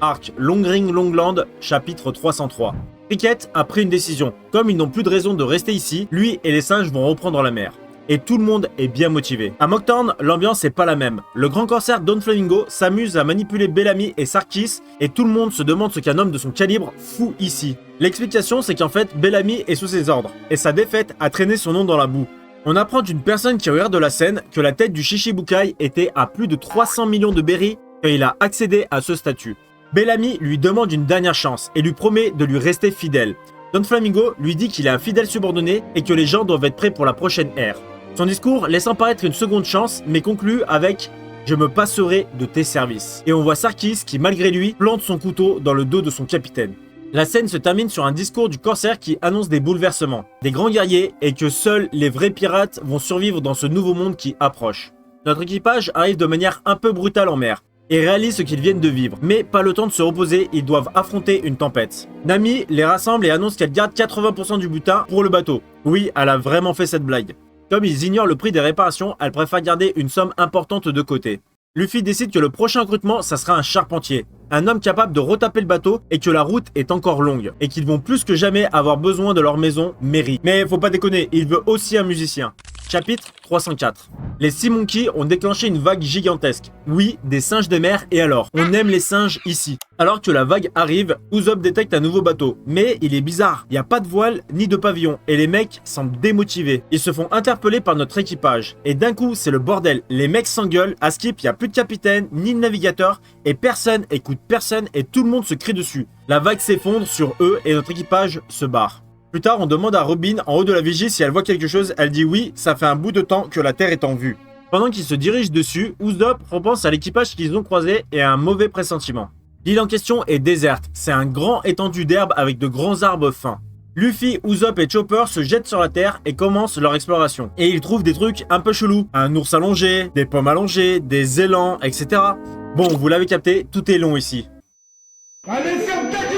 Arc Longring Longland, chapitre 303. Cricket a pris une décision. Comme ils n'ont plus de raison de rester ici, lui et les singes vont reprendre la mer. Et tout le monde est bien motivé. À Mocktown, l'ambiance n'est pas la même. Le grand corsaire Don Flamingo s'amuse à manipuler Bellamy et Sarkis et tout le monde se demande ce qu'un homme de son calibre fout ici. L'explication, c'est qu'en fait, Bellamy est sous ses ordres et sa défaite a traîné son nom dans la boue. On apprend d'une personne qui regarde la scène que la tête du Shichibukai était à plus de 300 millions de berries et il a accédé à ce statut. Bellamy lui demande une dernière chance et lui promet de lui rester fidèle. Don Flamingo lui dit qu'il est un fidèle subordonné et que les gens doivent être prêts pour la prochaine ère. Son discours laisse paraître une seconde chance, mais conclut avec « Je me passerai de tes services ». Et on voit Sarkis qui, malgré lui, plante son couteau dans le dos de son capitaine. La scène se termine sur un discours du corsaire qui annonce des bouleversements, des grands guerriers et que seuls les vrais pirates vont survivre dans ce nouveau monde qui approche. Notre équipage arrive de manière un peu brutale en mer et réalise ce qu'ils viennent de vivre, mais pas le temps de se reposer, ils doivent affronter une tempête. Nami les rassemble et annonce qu'elle garde 80% du butin pour le bateau. Oui, elle a vraiment fait cette blague. Comme ils ignorent le prix des réparations, elle préfère garder une somme importante de côté. Luffy décide que le prochain recrutement, ça sera un charpentier. Un homme capable de retaper le bateau et que la route est encore longue. Et qu'ils vont plus que jamais avoir besoin de leur maison mairie. Mais faut pas déconner, il veut aussi un musicien. Chapitre 304. Les Sea Monkeys ont déclenché une vague gigantesque. Oui, des singes de mer et alors. On aime les singes ici. Alors que la vague arrive, Usopp détecte un nouveau bateau. Mais il est bizarre, il n'y a pas de voile ni de pavillon et les mecs semblent démotivés. Ils se font interpeller par notre équipage. Et d'un coup, c'est le bordel. Les mecs s'engueulent, à Skip, il n'y a plus de capitaine ni de navigateur et personne écoute personne et tout le monde se crie dessus. La vague s'effondre sur eux et notre équipage se barre. Plus tard, on demande à Robin, en haut de la vigie, si elle voit quelque chose. Elle dit oui, ça fait un bout de temps que la Terre est en vue. Pendant qu'ils se dirigent dessus, Usopp repense à l'équipage qu'ils ont croisé et a un mauvais pressentiment. L'île en question est déserte. C'est un grand étendue d'herbe avec de grands arbres fins. Luffy, Usopp et Chopper se jettent sur la terre et commencent leur exploration. Et ils trouvent des trucs un peu chelous. Un ours allongé, des pommes allongées, des élans, etc. Bon, vous l'avez capté, tout est long ici.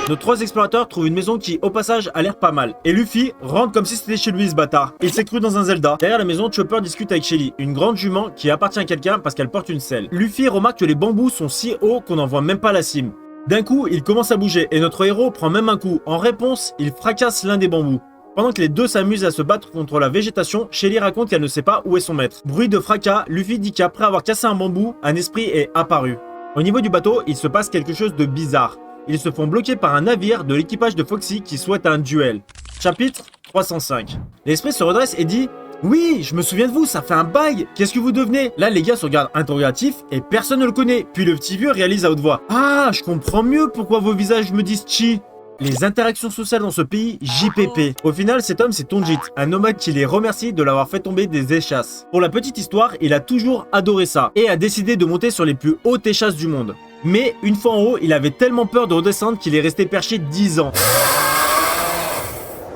Nos trois explorateurs trouvent une maison qui, au passage, a l'air pas mal. Et Luffy rentre comme si c'était chez lui, ce bâtard. Il s'est cru dans un Zelda. Derrière la maison, Chopper discute avec Shelly, une grande jument qui appartient à quelqu'un parce qu'elle porte une selle. Luffy remarque que les bambous sont si hauts qu'on n'en voit même pas la cime. D'un coup, il commence à bouger et notre héros prend même un coup. En réponse, il fracasse l'un des bambous. Pendant que les deux s'amusent à se battre contre la végétation, Shelly raconte qu'elle ne sait pas où est son maître. Bruit de fracas, Luffy dit qu'après avoir cassé un bambou, un esprit est apparu. Au niveau du bateau, il se passe quelque chose de bizarre. Ils se font bloquer par un navire de l'équipage de Foxy qui souhaite un duel. Chapitre 305. L'esprit se redresse et dit « Oui, je me souviens de vous, ça fait un bail. Qu'est-ce que vous devenez ?» Là, les gars se regardent interrogatifs et personne ne le connaît. Puis le petit vieux réalise à haute voix « Ah, je comprends mieux pourquoi vos visages me disent chi. » Les interactions sociales dans ce pays, JPP. Au final, cet homme, c'est Tonjit, un nomade qui les remercie de l'avoir fait tomber des échasses. Pour la petite histoire, il a toujours adoré ça et a décidé de monter sur les plus hautes échasses du monde. Mais une fois en haut, il avait tellement peur de redescendre qu'il est resté perché 10 ans.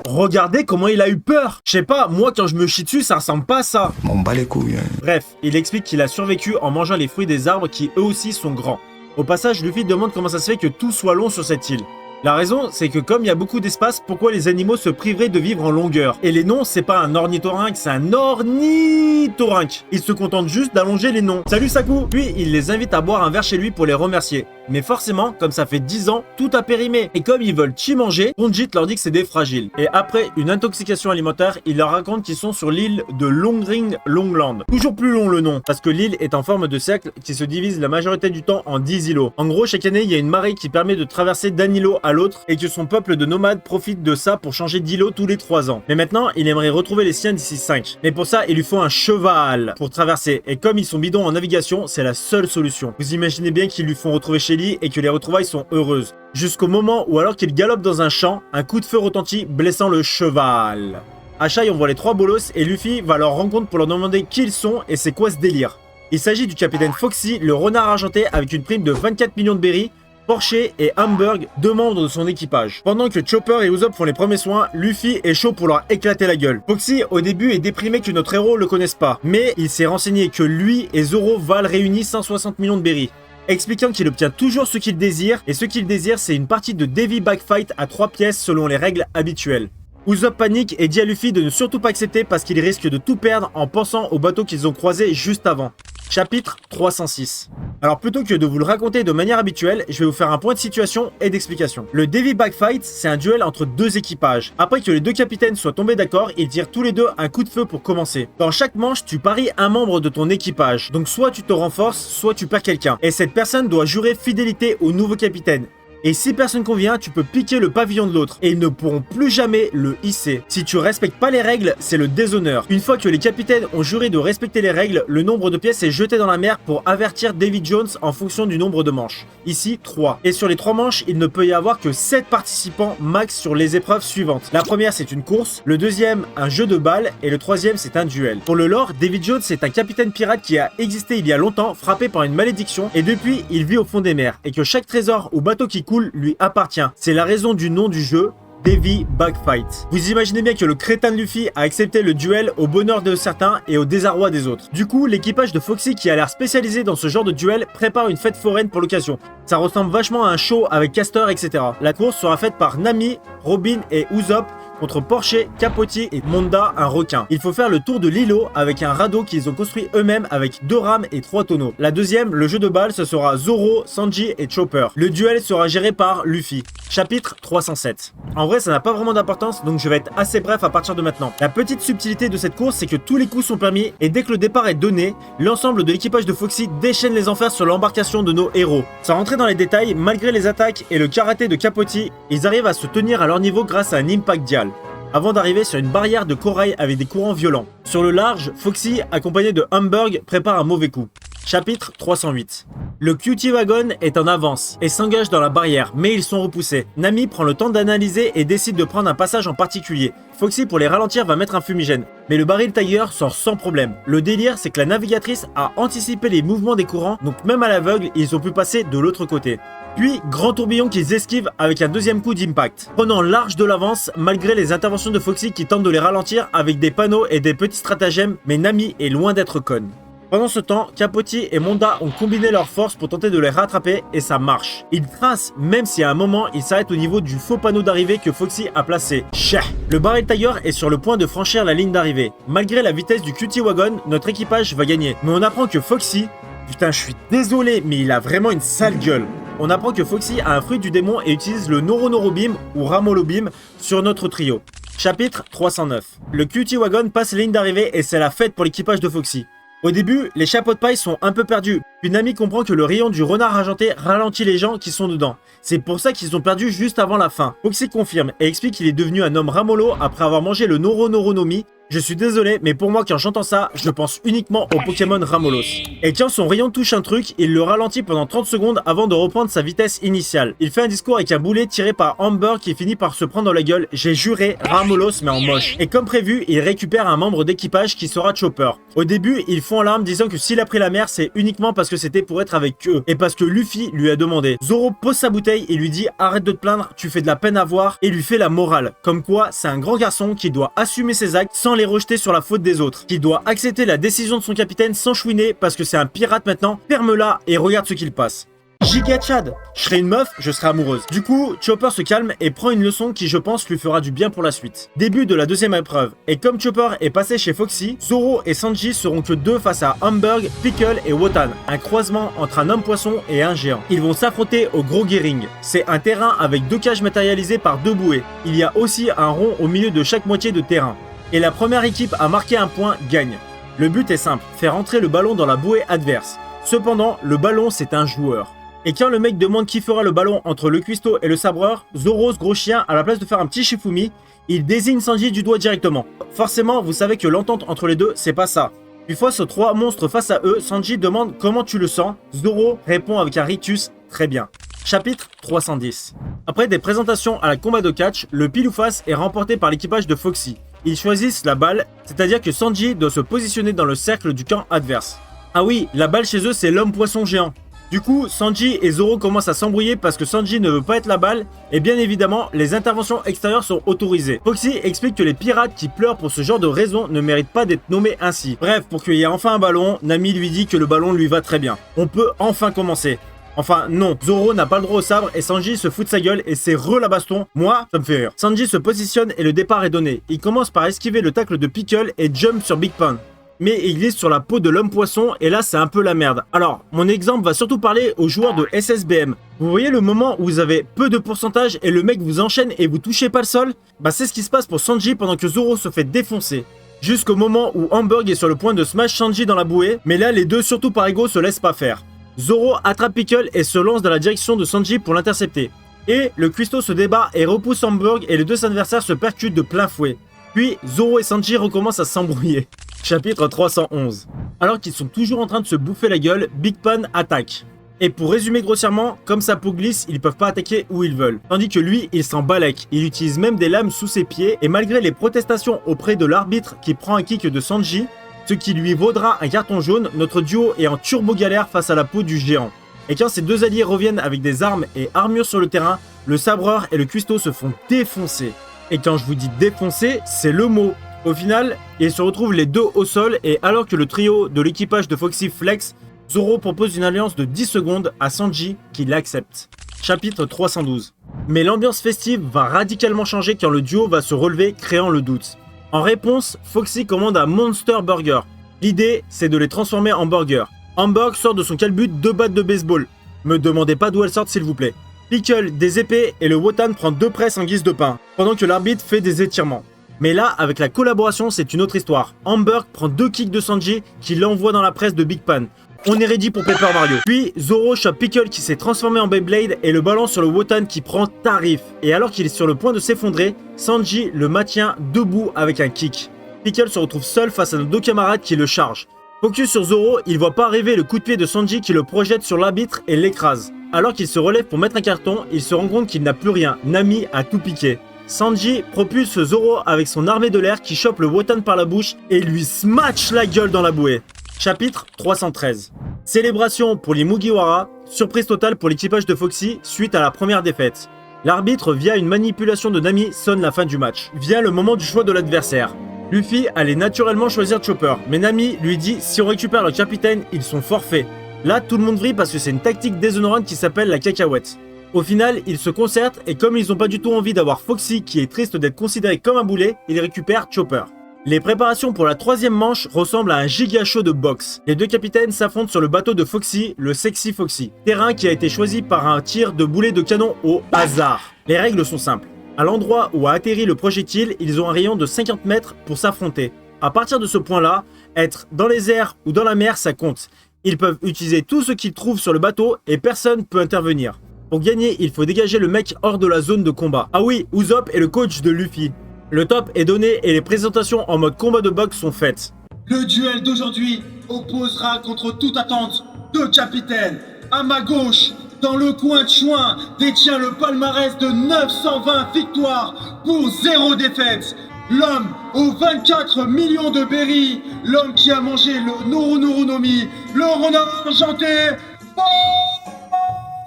Regardez comment il a eu peur. Je sais pas, moi quand je me chie dessus, ça ressemble pas à ça. M'en bat les couilles. Bref, il explique qu'il a survécu en mangeant les fruits des arbres qui eux aussi sont grands. Au passage, Luffy demande comment ça se fait que tout soit long sur cette île. La raison, c'est que comme il y a beaucoup d'espace, pourquoi les animaux se priveraient de vivre en longueur? Et les noms, c'est pas un ornithorynque, c'est un ornithorynque. Ils se contentent juste d'allonger les noms. Salut Saku! Puis il les invite à boire un verre chez lui pour les remercier. Mais forcément, comme ça fait 10 ans, tout a périmé. Et comme ils veulent chi manger, Tonjit leur dit que c'est des fragiles. Et après une intoxication alimentaire, il leur raconte qu'ils sont sur l'île de Longring Longland. Toujours plus long le nom, parce que l'île est en forme de cercle qui se divise la majorité du temps en 10 îlots. En gros, chaque année, il y a une marée qui permet de traverser d'un îlot à l'autre et que son peuple de nomades profite de ça pour changer d'îlot tous les 3 ans. Mais maintenant, il aimerait retrouver les siens d'ici 5. Mais pour ça, il lui faut un cheval pour traverser. Et comme ils sont bidons en navigation, c'est la seule solution. Vous imaginez bien qu'ils lui font retrouver Shelly et que les retrouvailles sont heureuses. Jusqu'au moment où alors qu'il galope dans un champ, un coup de feu retentit blessant le cheval. À Shai, on voit les trois bolos et Luffy va à leur rencontre pour leur demander qui ils sont et c'est quoi ce délire. Il s'agit du capitaine Foxy, le renard argenté avec une prime de 24 millions de berries, Porcher et Hamburg, deux membres de son équipage. Pendant que Chopper et Usopp font les premiers soins, Luffy est chaud pour leur éclater la gueule. Foxy au début est déprimé que notre héros le connaisse pas, mais il s'est renseigné que lui et Zoro valent réunis 160 millions de berries, expliquant qu'il obtient toujours ce qu'il désire, et ce qu'il désire c'est une partie de Davy Backfight à 3 pièces selon les règles habituelles. Usopp panique et dit à Luffy de ne surtout pas accepter parce qu'il risque de tout perdre en pensant au bateau qu'ils ont croisé juste avant. Chapitre 306. Alors plutôt que de vous le raconter de manière habituelle, je vais vous faire un point de situation et d'explication. Le Davy Bag Fight, c'est un duel entre deux équipages. Après que les deux capitaines soient tombés d'accord, ils tirent tous les deux un coup de feu pour commencer. Dans chaque manche, tu paries un membre de ton équipage. Donc soit tu te renforces, soit tu perds quelqu'un. Et cette personne doit jurer fidélité au nouveau capitaine. Et si personne convient, tu peux piquer le pavillon de l'autre et ils ne pourront plus jamais le hisser. Si tu respectes pas les règles, c'est le déshonneur. Une fois que les capitaines ont juré de respecter les règles, le nombre de pièces est jeté dans la mer pour avertir Davy Jones en fonction du nombre de manches. Ici, 3. Et sur les 3 manches, il ne peut y avoir que 7 participants max sur les épreuves suivantes. La première, c'est une course, le deuxième, un jeu de balles et le troisième, c'est un duel. Pour le lore, Davy Jones est un capitaine pirate qui a existé il y a longtemps, frappé par une malédiction et depuis, il vit au fond des mers et que chaque trésor ou bateau qui lui appartient. C'est la raison du nom du jeu, Davy Bag Fight. Vous imaginez bien que le crétin de Luffy a accepté le duel au bonheur de certains et au désarroi des autres. Du coup, l'équipage de Foxy qui a l'air spécialisé dans ce genre de duel prépare une fête foraine pour l'occasion. Ça ressemble vachement à un show avec Castor, etc. La course sera faite par Nami, Robin et Usopp contre Porcher, Capote et Monda, un requin. Il faut faire le tour de l'îlot avec un radeau qu'ils ont construit eux-mêmes avec 2 rames et 3 tonneaux. La deuxième, le jeu de balle, ce sera Zoro, Sanji et Chopper. Le duel sera géré par Luffy. Chapitre 307. En vrai, ça n'a pas vraiment d'importance, donc je vais être assez bref à partir de maintenant. La petite subtilité de cette course, c'est que tous les coups sont permis, et dès que le départ est donné, l'ensemble de l'équipage de Foxy déchaîne les enfers sur l'embarcation de nos héros. Sans rentrer dans les détails, malgré les attaques et le karaté de Capote, ils arrivent à se tenir à leur niveau grâce à un impact dial, avant d'arriver sur une barrière de corail avec des courants violents. Sur le large, Foxy, accompagné de Hamburg, prépare un mauvais coup. Chapitre 308. Le Cutie Wagon est en avance et s'engage dans la barrière, mais ils sont repoussés. Nami prend le temps d'analyser et décide de prendre un passage en particulier. Foxy, pour les ralentir, va mettre un fumigène, mais le baril Tiger sort sans problème. Le délire, c'est que la navigatrice a anticipé les mouvements des courants, donc même à l'aveugle, ils ont pu passer de l'autre côté. Puis, grand tourbillon qu'ils esquivent avec un deuxième coup d'impact, prenant large de l'avance malgré les interventions de Foxy qui tentent de les ralentir avec des panneaux et des petits stratagèmes, mais Nami est loin d'être conne. Pendant ce temps, Capote et Monda ont combiné leurs forces pour tenter de les rattraper et ça marche. Ils tracent, même si à un moment, ils s'arrêtent au niveau du faux panneau d'arrivée que Foxy a placé. Chah! Le Barrel Tiger est sur le point de franchir la ligne d'arrivée. Malgré la vitesse du Cutie Wagon, notre équipage va gagner. Mais on apprend que Foxy... Putain, je suis désolé, mais il a vraiment une sale gueule. On apprend que Foxy a un fruit du démon et utilise le Noro Beam ou Ramolo Beam sur notre trio. Chapitre 309. Le Cutie Wagon passe la ligne d'arrivée et c'est la fête pour l'équipage de Foxy. Au début, les chapeaux de paille sont un peu perdus, puis Nami comprend que le rayon du renard argenté ralentit les gens qui sont dedans. C'est pour ça qu'ils ont perdu juste avant la fin. Foxy confirme et explique qu'il est devenu un homme ramolo après avoir mangé le Noro Nomi. Je suis désolé, mais pour moi, quand j'entends ça, je pense uniquement au Pokémon Ramolos. Et quand son rayon touche un truc, il le ralentit pendant 30 secondes avant de reprendre sa vitesse initiale. Il fait un discours avec un boulet tiré par Amber qui finit par se prendre dans la gueule. J'ai juré, Ramolos, mais en moche. Et comme prévu, il récupère un membre d'équipage qui sera Chopper. Au début, ils font alarme disant que s'il a pris la mer, c'est uniquement parce que c'était pour être avec eux. Et parce que Luffy lui a demandé. Zoro pose sa bouteille et lui dit arrête de te plaindre, tu fais de la peine à voir, et lui fait la morale. Comme quoi, c'est un grand garçon qui doit assumer ses actes sans les rejeter sur la faute des autres, qui doit accepter la décision de son capitaine sans chouiner parce que c'est un pirate maintenant. Ferme-la et regarde ce qu'il passe. Giga Chad, je serais une meuf, je serais amoureuse. Du coup, Chopper se calme et prend une leçon qui je pense lui fera du bien pour la suite. Début de la deuxième épreuve, et comme Chopper est passé chez Foxy, Zoro et Sanji seront que deux face à Hamburg, Pickle et Wotan, un croisement entre un homme poisson et un géant. Ils vont s'affronter au Gros Gearing. C'est un terrain avec 2 cages matérialisées par 2 bouées. Il y a aussi un rond au milieu de chaque moitié de terrain. Et la première équipe à marquer un point gagne. Le but est simple, faire entrer le ballon dans la bouée adverse. Cependant, le ballon c'est un joueur. Et quand le mec demande qui fera le ballon entre le cuistot et le sabreur, Zoro, ce gros chien, à la place de faire un petit Shifumi, il désigne Sanji du doigt directement. Forcément, vous savez que l'entente entre les deux, c'est pas ça. Une fois ces 3 monstres face à eux, Sanji demande comment tu le sens. Zoro répond avec un rictus, très bien. Chapitre 310. Après des présentations à la combat de catch, le pile ou face est remporté par l'équipage de Foxy. Ils choisissent la balle, c'est-à-dire que Sanji doit se positionner dans le cercle du camp adverse. Ah oui, la balle chez eux c'est l'homme poisson géant. Du coup, Sanji et Zoro commencent à s'embrouiller parce que Sanji ne veut pas être la balle, et bien évidemment, les interventions extérieures sont autorisées. Foxy explique que les pirates qui pleurent pour ce genre de raison ne méritent pas d'être nommés ainsi. Bref, pour qu'il y ait enfin un ballon, Nami lui dit que le ballon lui va très bien. On peut enfin commencer. Enfin non, Zoro n'a pas le droit au sabre et Sanji se fout de sa gueule et c'est la baston. Moi, ça me fait rire. Sanji se positionne et le départ est donné. Il commence par esquiver le tacle de Pickle et jump sur Big Pun. mais il glisse sur la peau de l'homme poisson et là c'est un peu la merde. Alors, mon exemple va surtout parler aux joueurs de SSBM. Vous voyez le moment où vous avez peu de pourcentage et le mec vous enchaîne et vous touchez pas le sol? Bah c'est ce qui se passe pour Sanji pendant que Zoro se fait défoncer. Jusqu'au moment où Hamburg est sur le point de smash Sanji dans la bouée, mais là les deux surtout par ego se laissent pas faire. Zoro attrape Pickle et se lance dans la direction de Sanji pour l'intercepter. Et le cuistot se débat et repousse Hamburg et les deux adversaires se percutent de plein fouet. Puis Zoro et Sanji recommencent à s'embrouiller. Chapitre 311. Alors qu'ils sont toujours en train de se bouffer la gueule, Big Pan attaque. Et pour résumer grossièrement, comme sa peau glisse, ils peuvent pas attaquer où ils veulent. Tandis que lui, il s'en balèque. Il utilise même des lames sous ses pieds et malgré les protestations auprès de l'arbitre qui prend un kick de Sanji, ce qui lui vaudra un carton jaune, notre duo est en turbo galère face à la peau du géant. Et quand ces deux alliés reviennent avec des armes et armures sur le terrain, le sabreur et le cuistot se font défoncer. Et quand je vous dis défoncer, c'est le mot. Au final, ils se retrouvent les deux au sol et alors que le trio de l'équipage de Foxy flex, Zoro propose une alliance de 10 secondes à Sanji qui l'accepte. Chapitre 312. Mais l'ambiance festive va radicalement changer quand le duo va se relever créant le doute. En réponse, Foxy commande un Monster Burger. L'idée, c'est de les transformer en burgers. Hamburg sort de son calbut 2 battes de baseball. Me demandez pas d'où elles sortent s'il vous plaît. Pickle des épées et le Wotan prend 2 presses en guise de pain, pendant que l'arbitre fait des étirements. Mais là, avec la collaboration, c'est une autre histoire. Hamburg prend 2 kicks de Sanji qui l'envoie dans la presse de Big Pan. On est ready pour Paper Mario. Puis Zoro chope Pickle qui s'est transformé en Beyblade et le balance sur le Wotan qui prend tarif. Et alors qu'il est sur le point de s'effondrer, Sanji le maintient debout avec un kick. Pickle se retrouve seul face à nos 2 camarades qui le chargent. Focus sur Zoro, il voit pas arriver le coup de pied de Sanji qui le projette sur l'arbitre et l'écrase. Alors qu'il se relève pour mettre un carton, il se rend compte qu'il n'a plus rien. Nami a tout piqué. Sanji propulse Zoro avec son armée de l'air qui chope le Wotan par la bouche et lui smash la gueule dans la bouée. Chapitre 313. Célébration pour les Mugiwara, surprise totale pour l'équipage de Foxy suite à la première défaite. L'arbitre, via une manipulation de Nami, sonne la fin du match. Vient le moment du choix de l'adversaire. Luffy allait naturellement choisir Chopper, mais Nami lui dit si on récupère le capitaine, ils sont forfaits. Là, tout le monde vrille parce que c'est une tactique déshonorante qui s'appelle la cacahuète. Au final, ils se concertent et comme ils n'ont pas du tout envie d'avoir Foxy qui est triste d'être considéré comme un boulet, ils récupèrent Chopper. Les préparations pour la 3e manche ressemblent à un giga show de boxe. Les 2 capitaines s'affrontent sur le bateau de Foxy, le Sexy Foxy. Terrain qui a été choisi par un tir de boulet de canon au hasard. Les règles sont simples. À l'endroit où a atterri le projectile, ils ont un rayon de 50 mètres pour s'affronter. À partir de ce point-là, être dans les airs ou dans la mer, ça compte. Ils peuvent utiliser tout ce qu'ils trouvent sur le bateau et personne peut intervenir. Pour gagner, il faut dégager le mec hors de la zone de combat. Ah oui, Usopp est le coach de Luffy. Le top est donné et les présentations en mode combat de boxe sont faites. Le duel d'aujourd'hui opposera contre toute attente 2 capitaines. À ma gauche, dans le coin de Chouin, détient le palmarès de 920 victoires pour 0 défaite. L'homme aux 24 millions de berries, l'homme qui a mangé le Noru Noru Nomi, le renard argenté,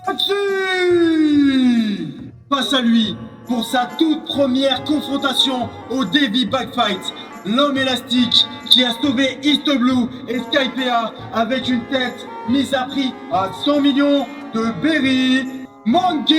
Foxy. Face à lui, pour sa toute première confrontation au Davy Backfight, l'homme élastique qui a sauvé East Blue et Skypea avec une tête mise à prix à 100 millions de berries, Monkey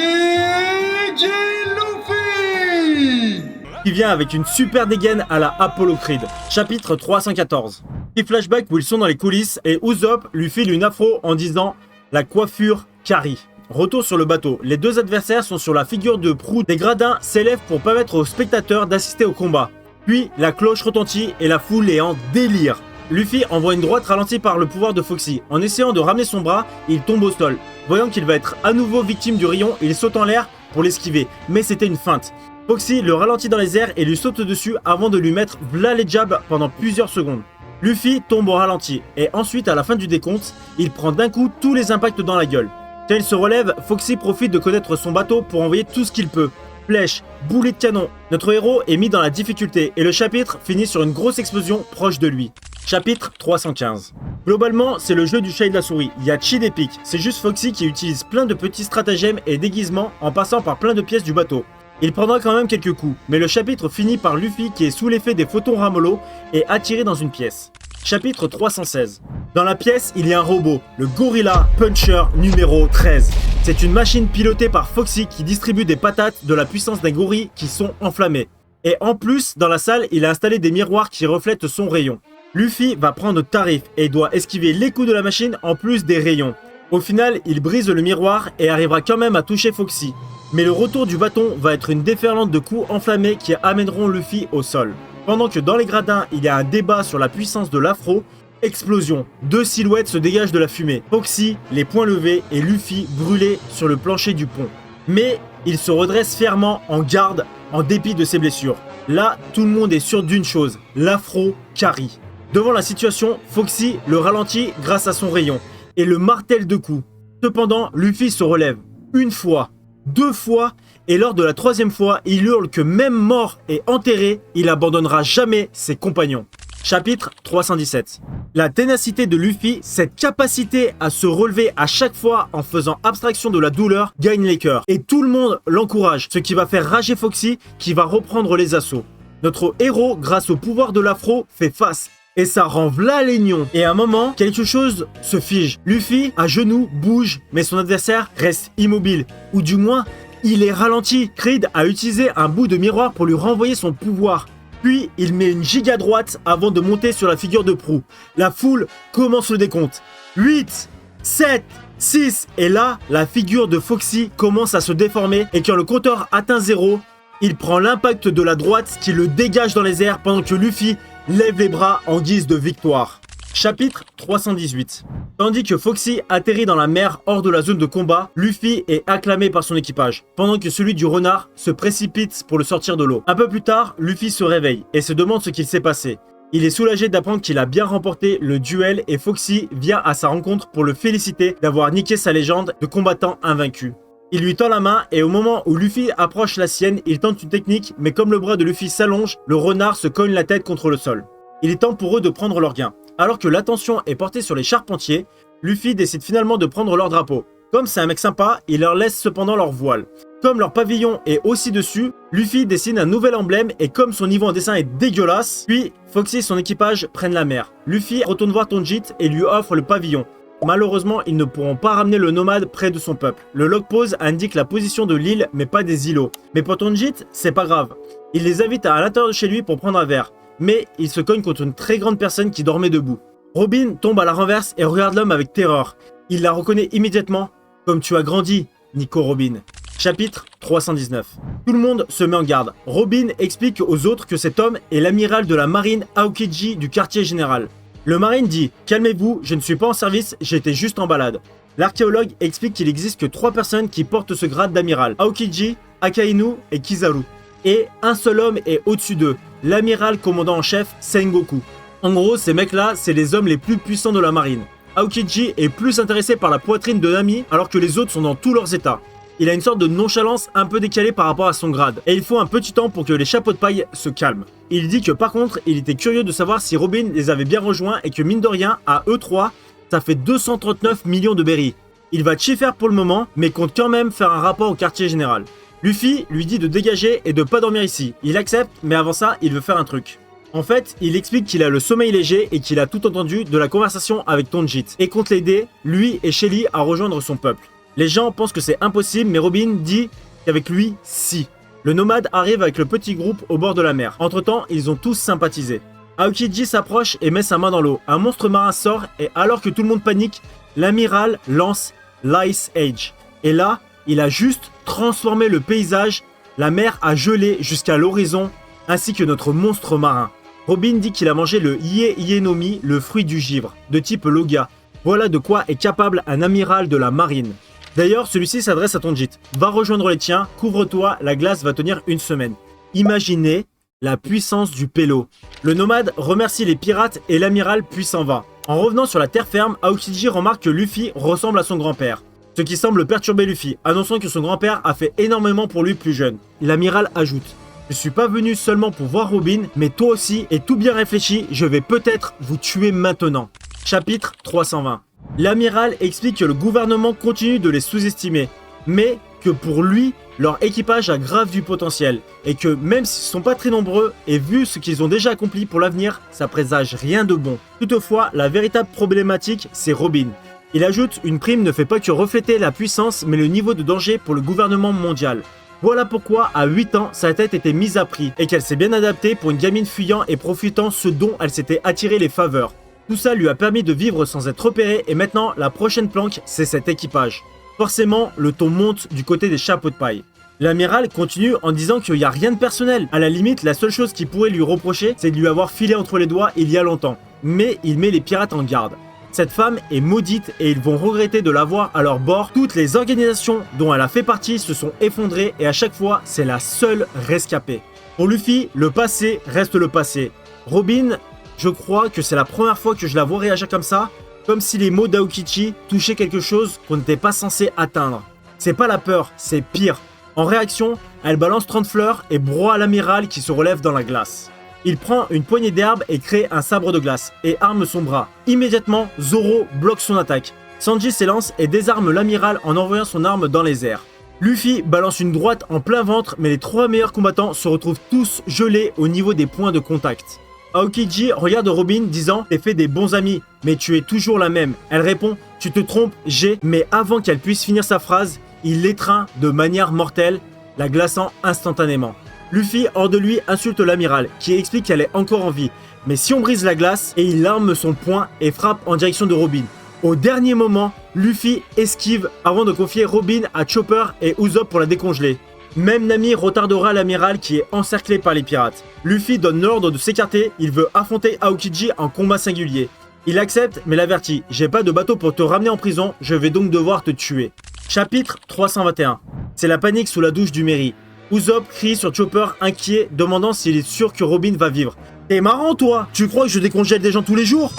D. Luffy, qui vient avec une super dégaine à la Apollo Creed. Chapitre 314. Petit flashback où ils sont dans les coulisses et Usopp lui file une afro en disant la coiffure Kari. Retour sur le bateau, les 2 adversaires sont sur la figure de proue. Des gradins s'élèvent pour permettre aux spectateurs d'assister au combat. Puis la cloche retentit et la foule est en délire. Luffy envoie une droite ralentie par le pouvoir de Foxy. En essayant de ramener son bras, il tombe au sol. Voyant qu'il va être à nouveau victime du rayon, il saute en l'air pour l'esquiver. Mais c'était une feinte. Foxy le ralentit dans les airs et lui saute dessus avant de lui mettre v'là les jabs pendant plusieurs secondes. Luffy tombe au ralenti et ensuite à la fin du décompte, il prend d'un coup tous les impacts dans la gueule. Quand il se relève, Foxy profite de connaître son bateau pour envoyer tout ce qu'il peut. Flèches, boulets de canon. Notre héros est mis dans la difficulté et le chapitre finit sur une grosse explosion proche de lui. Chapitre 315. Globalement, c'est le jeu du chat et de la souris. Il y a cheat et pique. C'est juste Foxy qui utilise plein de petits stratagèmes et déguisements en passant par plein de pièces du bateau. Il prendra quand même quelques coups, mais le chapitre finit par Luffy qui est sous l'effet des photons Ramolo et attiré dans une pièce. Chapitre 316. Dans la pièce, il y a un robot, le Gorilla Puncher numéro 13. C'est une machine pilotée par Foxy qui distribue des patates de la puissance d'un gorille qui sont enflammées. Et en plus, dans la salle, il a installé des miroirs qui reflètent son rayon. Luffy va prendre tarif et doit esquiver les coups de la machine en plus des rayons. Au final, il brise le miroir et arrivera quand même à toucher Foxy. Mais le retour du bâton va être une déferlante de coups enflammés qui amèneront Luffy au sol. Pendant que dans les gradins, il y a un débat sur la puissance de l'afro, explosion. 2 silhouettes se dégagent de la fumée. Foxy, les poings levés, et Luffy brûlé sur le plancher du pont. Mais il se redresse fièrement en garde en dépit de ses blessures. Là, tout le monde est sûr d'une chose, l'afro carry. Devant la situation, Foxy le ralentit grâce à son rayon et le martèle de coups. Cependant, Luffy se relève. 1 fois, 2 fois, et lors de la 3e fois, il hurle que même mort et enterré, il abandonnera jamais ses compagnons. Chapitre 317. La ténacité de Luffy, cette capacité à se relever à chaque fois en faisant abstraction de la douleur, gagne les cœurs. Et tout le monde l'encourage, ce qui va faire rager Foxy qui va reprendre les assauts. Notre héros, grâce au pouvoir de l'afro, fait face. Et ça rend v'là les nions. Et à un moment, quelque chose se fige. Luffy, à genoux, bouge, mais son adversaire reste immobile. Ou du moins, il est ralenti. Creed a utilisé un bout de miroir pour lui renvoyer son pouvoir. Puis, il met une giga droite avant de monter sur la figure de proue. La foule commence le décompte. 8, 7, 6, et là, la figure de Foxy commence à se déformer et quand le compteur atteint 0, il prend l'impact de la droite qui le dégage dans les airs pendant que Luffy lève les bras en guise de victoire. Chapitre 318. Tandis que Foxy atterrit dans la mer hors de la zone de combat, Luffy est acclamé par son équipage, pendant que celui du renard se précipite pour le sortir de l'eau. Un peu plus tard, Luffy se réveille et se demande ce qu'il s'est passé. Il est soulagé d'apprendre qu'il a bien remporté le duel et Foxy vient à sa rencontre pour le féliciter d'avoir niqué sa légende de combattant invaincu. Il lui tend la main et au moment où Luffy approche la sienne, il tente une technique, mais comme le bras de Luffy s'allonge, le renard se cogne la tête contre le sol. Il est temps pour eux de prendre leur gain. Alors que l'attention est portée sur les charpentiers, Luffy décide finalement de prendre leur drapeau. Comme c'est un mec sympa, il leur laisse cependant leur voile. Comme leur pavillon est aussi dessus, Luffy dessine un nouvel emblème et comme son niveau en dessin est dégueulasse, puis Foxy et son équipage prennent la mer. Luffy retourne voir Tonjit et lui offre le pavillon. Malheureusement, ils ne pourront pas ramener le nomade près de son peuple. Le log pose indique la position de l'île mais pas des îlots. Mais pour Tonjit, c'est pas grave. Il les invite à l'intérieur de chez lui pour prendre un verre. Mais il se cogne contre une très grande personne qui dormait debout. Robin tombe à la renverse et regarde l'homme avec terreur. Il la reconnaît immédiatement. Comme tu as grandi, Nico Robin. Chapitre 319. Tout le monde se met en garde. Robin explique aux autres que cet homme est l'amiral de la marine Aokiji du quartier général. Le marine dit « Calmez-vous, je ne suis pas en service, j'étais juste en balade ». L'archéologue explique qu'il n'existe que 3 personnes qui portent ce grade d'amiral. Aokiji, Akainu et Kizaru. Et un seul homme est au-dessus d'eux, l'amiral commandant en chef Sengoku. En gros, ces mecs-là, c'est les hommes les plus puissants de la marine. Aokiji est plus intéressé par la poitrine de Nami alors que les autres sont dans tous leurs états. Il a une sorte de nonchalance un peu décalée par rapport à son grade, et il faut un petit temps pour que les chapeaux de paille se calment. Il dit que par contre, il était curieux de savoir si Robin les avait bien rejoints et que mine de rien, à eux 3, ça fait 239 millions de berries. Il va chiffer pour le moment, mais compte quand même faire un rapport au quartier général. Luffy lui dit de dégager et de pas dormir ici. Il accepte, mais avant ça, il veut faire un truc. En fait, il explique qu'il a le sommeil léger et qu'il a tout entendu de la conversation avec Tonjit et compte l'aider, lui et Shelly, à rejoindre son peuple. Les gens pensent que c'est impossible, mais Robin dit qu'avec lui, si. Le nomade arrive avec le petit groupe au bord de la mer. Entre-temps, ils ont tous sympathisé. Aokiji s'approche et met sa main dans l'eau. Un monstre marin sort et alors que tout le monde panique, l'amiral lance l'Ice Age. Et là, il a juste transformé le paysage. La mer a gelé jusqu'à l'horizon, ainsi que notre monstre marin. Robin dit qu'il a mangé le Ie-Ie-Nomi, le fruit du givre, de type Loga. Voilà de quoi est capable un amiral de la marine. D'ailleurs, celui-ci s'adresse à Tonjit. Va rejoindre les tiens, couvre-toi, la glace va tenir 1 semaine. Imaginez la puissance du pélo. Le nomade remercie les pirates et l'amiral puis s'en va. En revenant sur la terre ferme, Aokiji remarque que Luffy ressemble à son grand-père. Ce qui semble perturber Luffy, annonçant que son grand-père a fait énormément pour lui plus jeune. L'amiral ajoute « Je suis pas venu seulement pour voir Robin, mais toi aussi, et tout bien réfléchi, je vais peut-être vous tuer maintenant. » Chapitre 320. L'amiral explique que le gouvernement continue de les sous-estimer, mais que pour lui, leur équipage a grave du potentiel, et que même s'ils sont pas très nombreux, et vu ce qu'ils ont déjà accompli pour l'avenir, ça présage rien de bon. Toutefois, la véritable problématique, c'est Robin. Il ajoute, une prime ne fait pas que refléter la puissance, mais le niveau de danger pour le gouvernement mondial. Voilà pourquoi à 8 ans, sa tête était mise à prix et qu'elle s'est bien adaptée pour une gamine fuyant et profitant ce dont elle s'était attiré les faveurs. Tout ça lui a permis de vivre sans être repéré et maintenant la prochaine planque, c'est cet équipage. Forcément, le ton monte du côté des chapeaux de paille. L'amiral continue en disant qu'il n'y a rien de personnel. À la limite, la seule chose qu'il pourrait lui reprocher, c'est de lui avoir filé entre les doigts il y a longtemps. Mais il met les pirates en garde. Cette femme est maudite et ils vont regretter de l'avoir à leur bord. Toutes les organisations dont elle a fait partie se sont effondrées et à chaque fois, c'est la seule rescapée. Pour Luffy, le passé reste le passé. Robin, je crois que c'est la première fois que je la vois réagir comme ça, comme si les mots d'Aokichi touchaient quelque chose qu'on n'était pas censé atteindre. C'est pas la peur, c'est pire. En réaction, elle balance 30 fleurs et broie l'amiral qui se relève dans la glace. Il prend une poignée d'herbe et crée un sabre de glace et arme son bras. Immédiatement, Zoro bloque son attaque. Sanji s'élance et désarme l'amiral en envoyant son arme dans les airs. Luffy balance une droite en plein ventre, mais les 3 meilleurs combattants se retrouvent tous gelés au niveau des points de contact. Aokiji regarde Robin disant « T'es fait des bons amis, mais tu es toujours la même ». Elle répond « Tu te trompes, j'ai ». Mais avant qu'elle puisse finir sa phrase, il l'étreint de manière mortelle, la glaçant instantanément. Luffy, hors de lui, insulte l'amiral, qui explique qu'elle est encore en vie. Mais si on brise la glace, et il arme son poing et frappe en direction de Robin. Au dernier moment, Luffy esquive avant de confier Robin à Chopper et Usopp pour la décongeler. Même Nami retardera l'amiral qui est encerclé par les pirates. Luffy donne l'ordre de s'écarter, il veut affronter Aokiji en combat singulier. Il accepte mais l'avertit, j'ai pas de bateau pour te ramener en prison, je vais donc devoir te tuer. Chapitre 321. C'est la panique sous la douche du Merry. Usopp crie sur Chopper inquiet, demandant s'il est sûr que Robin va vivre. T'es marrant toi, tu crois que je décongèle des gens tous les jours ?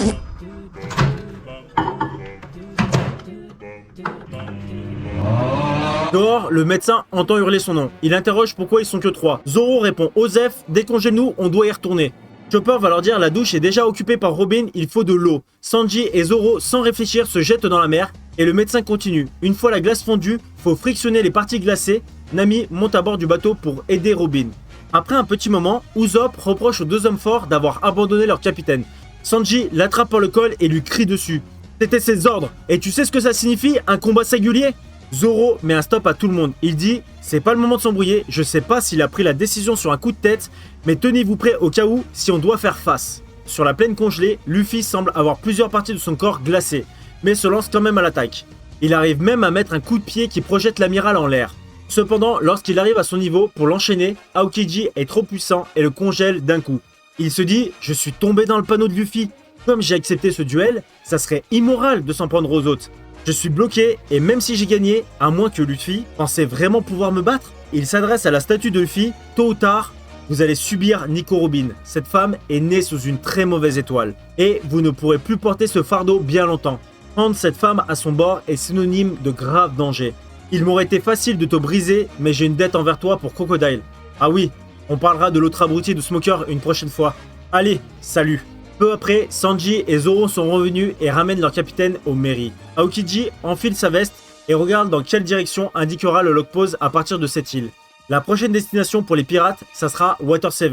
Dehors, le médecin entend hurler son nom. Il interroge pourquoi ils sont que 3. Zoro répond « Osef, décongèle-nous, on doit y retourner ». Chopper va leur dire « La douche est déjà occupée par Robin, il faut de l'eau ». Sanji et Zoro, sans réfléchir, se jettent dans la mer. Et le médecin continue. Une fois la glace fondue, faut frictionner les parties glacées. Nami monte à bord du bateau pour aider Robin. Après un petit moment, Usopp reproche aux 2 hommes forts d'avoir abandonné leur capitaine. Sanji l'attrape par le col et lui crie dessus. « C'était ses ordres, et tu sais ce que ça signifie, un combat singulier ?» Zoro met un stop à tout le monde. Il dit « C'est pas le moment de s'embrouiller, je sais pas s'il a pris la décision sur un coup de tête, mais tenez-vous prêts au cas où si on doit faire face. » Sur la plaine congelée, Luffy semble avoir plusieurs parties de son corps glacées, mais se lance quand même à l'attaque. Il arrive même à mettre un coup de pied qui projette l'amiral en l'air. Cependant, lorsqu'il arrive à son niveau pour l'enchaîner, Aokiji est trop puissant et le congèle d'un coup. Il se dit « Je suis tombé dans le panneau de Luffy. Comme j'ai accepté ce duel, ça serait immoral de s'en prendre aux autres. Je suis bloqué et même si j'ai gagné, à moins que Luffy pensait vraiment pouvoir me battre. » Il s'adresse à la statue de Luffy. « Tôt ou tard, vous allez subir Nico Robin. Cette femme est née sous une très mauvaise étoile. Et vous ne pourrez plus porter ce fardeau bien longtemps. Prendre cette femme à son bord est synonyme de grave danger. Il m'aurait été facile de te briser, mais j'ai une dette envers toi pour Crocodile. Ah oui, on parlera de l'autre abruti de Smoker une prochaine fois. Allez, salut !» Peu après, Sanji et Zoro sont revenus et ramènent leur capitaine au Merry. Aokiji enfile sa veste et regarde dans quelle direction indiquera le log pause à partir de cette île. La prochaine destination pour les pirates, ça sera Water 7,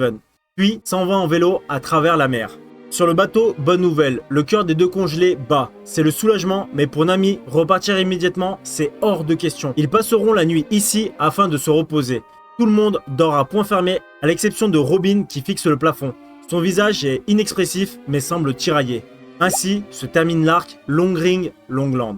puis s'en va en vélo à travers la mer. Sur le bateau, bonne nouvelle, le cœur des 2 congelés bat. C'est le soulagement, mais pour Nami, repartir immédiatement, c'est hors de question. Ils passeront la nuit ici afin de se reposer. Tout le monde dort à point fermé, à l'exception de Robin qui fixe le plafond. Son visage est inexpressif, mais semble tiraillé. Ainsi se termine l'arc Long Ring, Long Land.